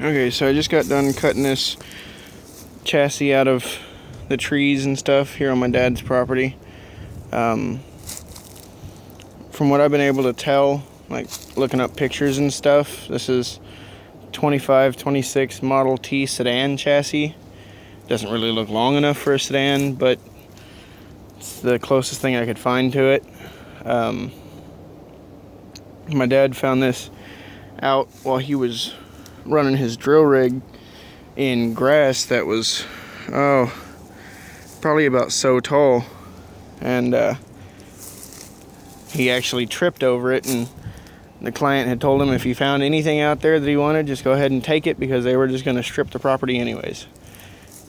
Okay, so I just got done cutting this chassis out of the trees and stuff here on my dad's property. From what I've been able to tell, like looking up pictures and stuff, this is 25-26 Model T sedan chassis. Doesn't really look long enough for a sedan, but it's the closest thing I could find to it. My dad found this out while he was running his drill rig in grass that was, probably about so tall. And he actually tripped over it, and the client had told him if he found anything out there that he wanted, just go ahead and take it, because they were just going to strip the property anyways.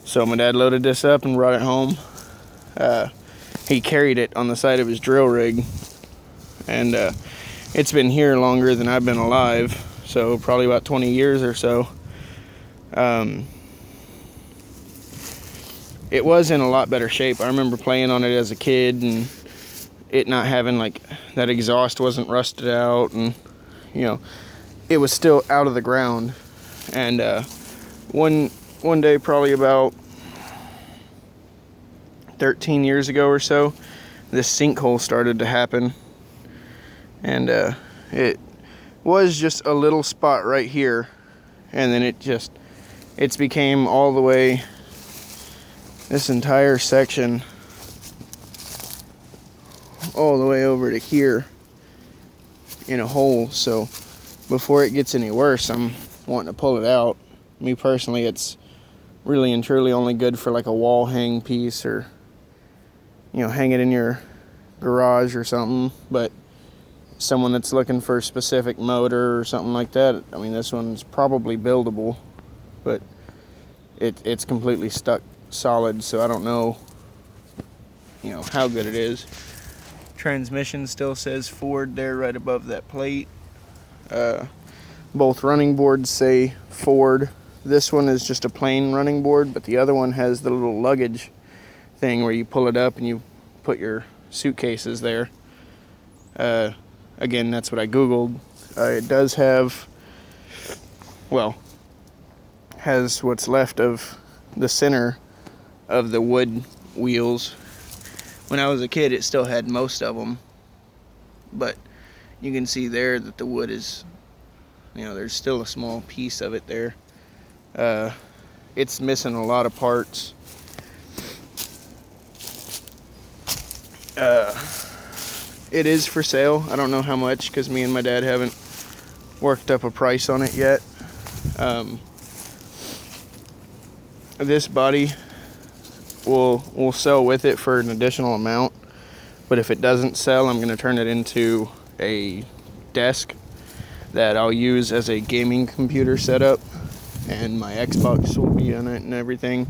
So my dad loaded this up and brought it home. He carried it on the side of his drill rig, and it's been here longer than I've been alive, so probably about 20 years or so. It was in a lot better shape. I remember playing on it as a kid, and it not having, like, that exhaust wasn't rusted out, and it was still out of the ground. And one day, probably about 13 years ago or so, this sinkhole started to happen, and it was just a little spot right here, and then it's became all the way, this entire section, all the way over to here in a hole. So before it gets any worse, I'm wanting to pull it out. Me personally, it's really and truly only good for like a wall hang piece, or hang it in your garage or something. But someone that's looking for a specific motor or something like that, I mean, this one's probably buildable, but it's completely stuck solid, so I don't know how good it is. Transmission still says Ford there right above that plate. Both running boards say Ford. This one is just a plain running board, but the other one has the little luggage thing where you pull it up and you put your suitcases there. Again, that's what I googled. It does have, has what's left of the center of the wood wheels. When I was a kid, it still had most of them, but you can see there that the wood is, there's still a small piece of it there. It's missing a lot of parts. It is for sale. I don't know how much, because me and my dad haven't worked up a price on it yet. This body we'll sell with it for an additional amount, but if it doesn't sell, I'm going to turn it into a desk that I'll use as a gaming computer setup, and my Xbox will be on it and everything.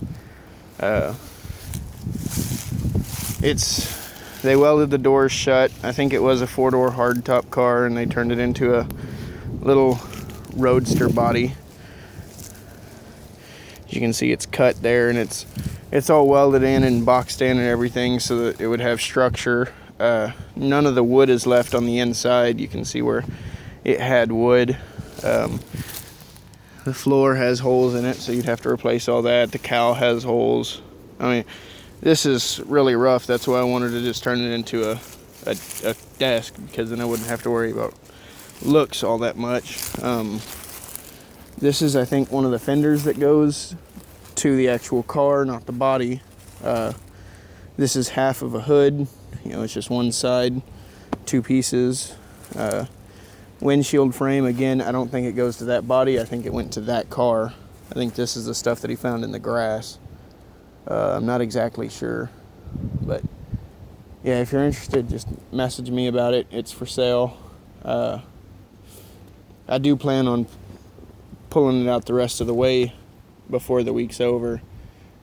They welded the doors shut. I think it was a 4-door hardtop car, and they turned it into a little roadster body. You can see it's cut there, and it's all welded in and boxed in and everything so that it would have structure. None of the wood is left on the inside. You can see where it had wood. The floor has holes in it, so you'd have to replace all that. The cowl has holes. I mean, this is really rough. That's why I wanted to just turn it into a desk, because then I wouldn't have to worry about looks all that much. This is, I think, one of the fenders that goes to the actual car, not the body. This is half of a hood. It's just one side, 2 pieces. Windshield frame, again, I don't think it goes to that body. I think it went to that car. I think this is the stuff that he found in the grass. I'm not exactly sure, but yeah, if you're interested, just message me about it. It's for sale. I do plan on pulling it out the rest of the way before the week's over,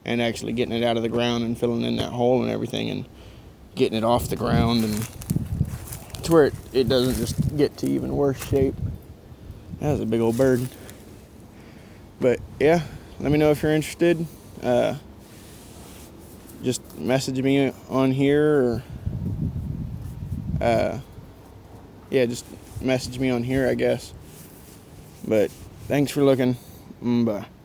and actually getting it out of the ground and filling in that hole and everything, and getting it off the ground, and to where it doesn't just get to even worse shape. That was a big old bird. But yeah, let me know if you're interested. Just message me on here, or just message me on here, I guess. But thanks for looking. Bye.